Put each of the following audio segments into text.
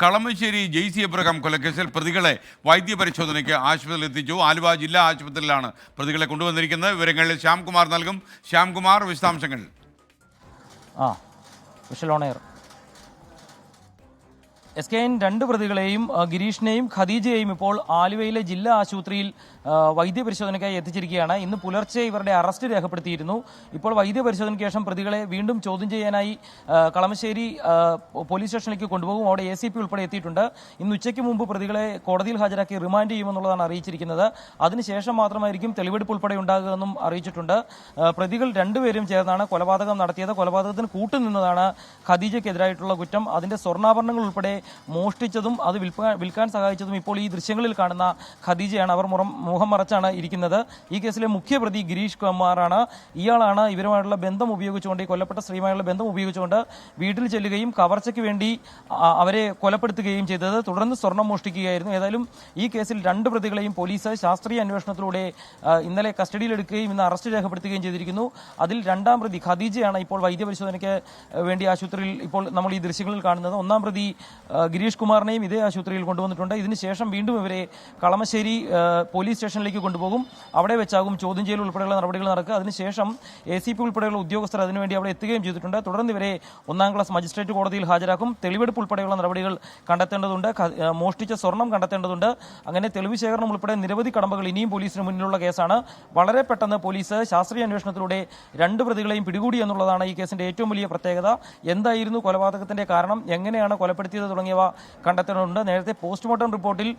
Kalamassery Jaicy Abraham കൊലക്കേസിൽ പ്രതികളെ വൈദ്യപരിശോധനയ്ക്ക് ആശുപത്രിയിൽ എത്തിച്ചു. ആലുവ ജില്ലാ ആശുപത്രിയിലാണ് പ്രതികളെ കൊണ്ടുവന്നിരിക്കുന്നത്. വിവരങ്ങളിൽ ശ്യാംകുമാർ നൽകും. ശ്യാംകുമാർ, വിശദാംശങ്ങൾ. രണ്ട് പ്രതികളെയും ഗിരീഷിനെയും ഖദീജയെയും ഇപ്പോൾ ആലുവയിലെ ജില്ലാ ആശുപത്രിയിൽ വൈദ്യപരിശോധനയ്ക്കായി എത്തിച്ചിരിക്കുകയാണ്. ഇന്ന് പുലർച്ചെ ഇവരുടെ അറസ്റ്റ് രേഖപ്പെടുത്തിയിരുന്നു. ഇപ്പോൾ വൈദ്യപരിശോധനയ്ക്ക് ശേഷം പ്രതികളെ വീണ്ടും ചോദ്യം ചെയ്യാനായി കളമശ്ശേരി പോലീസ് സ്റ്റേഷനിലേക്ക് കൊണ്ടുപോകും. അവിടെ ACP ഉൾപ്പെടെ എത്തിയിട്ടുണ്ട്. ഇന്ന് ഉച്ചയ്ക്ക് മുമ്പ് പ്രതികളെ കോടതിയിൽ ഹാജരാക്കി റിമാൻഡ് ചെയ്യുമെന്നുള്ളതാണ് അറിയിച്ചിരിക്കുന്നത്. അതിനുശേഷം മാത്രമായിരിക്കും തെളിവെടുപ്പ് ഉൾപ്പെടെ ഉണ്ടാകുമെന്നും അറിയിച്ചിട്ടുണ്ട്. പ്രതികൾ രണ്ടുപേരും ചേർന്നാണ് കൊലപാതകം നടത്തിയത്. കൊലപാതകത്തിന് കൂട്ടുനിന്നതാണ് ഖദീജയ്ക്കെതിരായിട്ടുള്ള കുറ്റം. അതിന്റെ സ്വർണ്ണാഭരണങ്ങൾ ഉൾപ്പെടെ മോഷ്ടിച്ചതും അത് വിൽക്കാൻ സഹായിച്ചതും ഇപ്പോൾ ഈ ദൃശ്യങ്ങളിൽ കാണുന്ന ഖദീജയാണ്. അവർ മുഖം മറച്ചാണ് ഇരിക്കുന്നത്. ഈ കേസിലെ മുഖ്യപ്രതി ഗിരീഷ് കുമാറാണ്. ഇയാളാണ് ഇവരുമായുള്ള ബന്ധം ഉപയോഗിച്ചുകൊണ്ട്, ഈ കൊല്ലപ്പെട്ട സ്ത്രീയുമായുള്ള ബന്ധം ഉപയോഗിച്ചുകൊണ്ട് വീട്ടിൽ ചെല്ലുകയും കവർച്ചയ്ക്ക് വേണ്ടി അവരെ കൊലപ്പെടുത്തുകയും ചെയ്തത്. തുടർന്ന് സ്വർണം മോഷ്ടിക്കുകയായിരുന്നു. ഏതായാലും ഈ കേസിൽ രണ്ട് പ്രതികളെയും പോലീസ് ശാസ്ത്രീയ അന്വേഷണത്തിലൂടെ ഇന്നലെ കസ്റ്റഡിയിലെടുക്കുകയും ഇന്ന് അറസ്റ്റ് രേഖപ്പെടുത്തുകയും ചെയ്തിരിക്കുന്നു. അതിൽ രണ്ടാം പ്രതി ഖദീജയാണ് ഇപ്പോൾ വൈദ്യപരിശോധനയ്ക്ക് വേണ്ടി ആശുപത്രിയിൽ ഇപ്പോൾ നമ്മൾ ഈ ദൃശ്യങ്ങളിൽ കാണുന്നത്. ഒന്നാം പ്രതി ഗിരീഷ് കുമാറിനെയും ഇതേ ആശുപത്രിയിൽ കൊണ്ടുവന്നിട്ടുണ്ട്. ഇതിനുശേഷം വീണ്ടും ഇവരെ കളമശ്ശേരി പോലീസ് സ്റ്റേഷനിലേക്ക് കൊണ്ടുപോകും. അവിടെ വെച്ചാകും ചോദ്യം ചെയ്യൽ ഉൾപ്പെടെയുള്ള നടപടികൾ നടക്കുക. അതിനുശേഷം ACP ഉൾപ്പെടെയുള്ള ഉദ്യോഗസ്ഥർ അതിനുവേണ്ടി അവിടെ എത്തുകയും ചെയ്തിട്ടുണ്ട്. തുടർന്ന് ഇവരെ 1ാം ക്ലാസ് മജിസ്ട്രേറ്റ് കോടതിയിൽ ഹാജരാക്കും. തെളിവെടുപ്പ് ഉൾപ്പെടെയുള്ള നടപടികൾ കണ്ടെത്തേണ്ടതുണ്ട്. മോഷ്ടിച്ച സ്വർണം കണ്ടെത്തേണ്ടതുണ്ട്. അങ്ങനെ തെളിവ് ശേഖരണം ഉൾപ്പെടെ നിരവധി കടമ്പകൾ ഇനിയും പോലീസിന് മുന്നിലുള്ള കേസാണ്. വളരെ പെട്ടെന്ന് പോലീസ് ശാസ്ത്രീയ അന്വേഷണത്തിലൂടെ രണ്ട് പ്രതികളെയും പിടികൂടി എന്നുള്ളതാണ് ഈ കേസിന്റെ ഏറ്റവും വലിയ പ്രത്യേകത. എന്തായിരുന്നു കൊലപാതകത്തിന്റെ കാരണം, എങ്ങനെയാണ് കൊലപ്പെടുത്തിയത് തുടങ്ങിയവ കണ്ടെത്തേണ്ടതുണ്ട്. നേരത്തെ പോസ്റ്റ്മോർട്ടം റിപ്പോർട്ടിൽ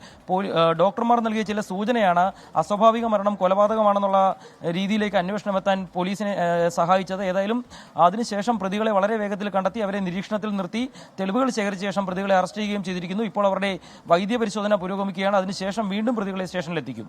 ഡോക്ടർമാർ നൽകിയ ചില സൂചനയാണ് അസ്വാഭാവിക മരണം കൊലപാതകമാണെന്നുള്ള രീതിയിലേക്ക് അന്വേഷണം എത്താൻ പോലീസിനെ സഹായിച്ചത്. ഏതായാലും അതിനുശേഷം പ്രതികളെ വളരെ വേഗത്തിൽ കണ്ടെത്തി അവരെ നിരീക്ഷണത്തിൽ നിർത്തി തെളിവുകൾ ശേഖരിച്ച ശേഷം പ്രതികളെ അറസ്റ്റ് ചെയ്യുകയും ചെയ്തിരിക്കുന്നു. ഇപ്പോൾ അവരുടെ വൈദ്യപരിശോധന പുരോഗമിക്കുകയാണ്. അതിനുശേഷം വീണ്ടും പ്രതികളെ സ്റ്റേഷനിലെത്തിക്കും.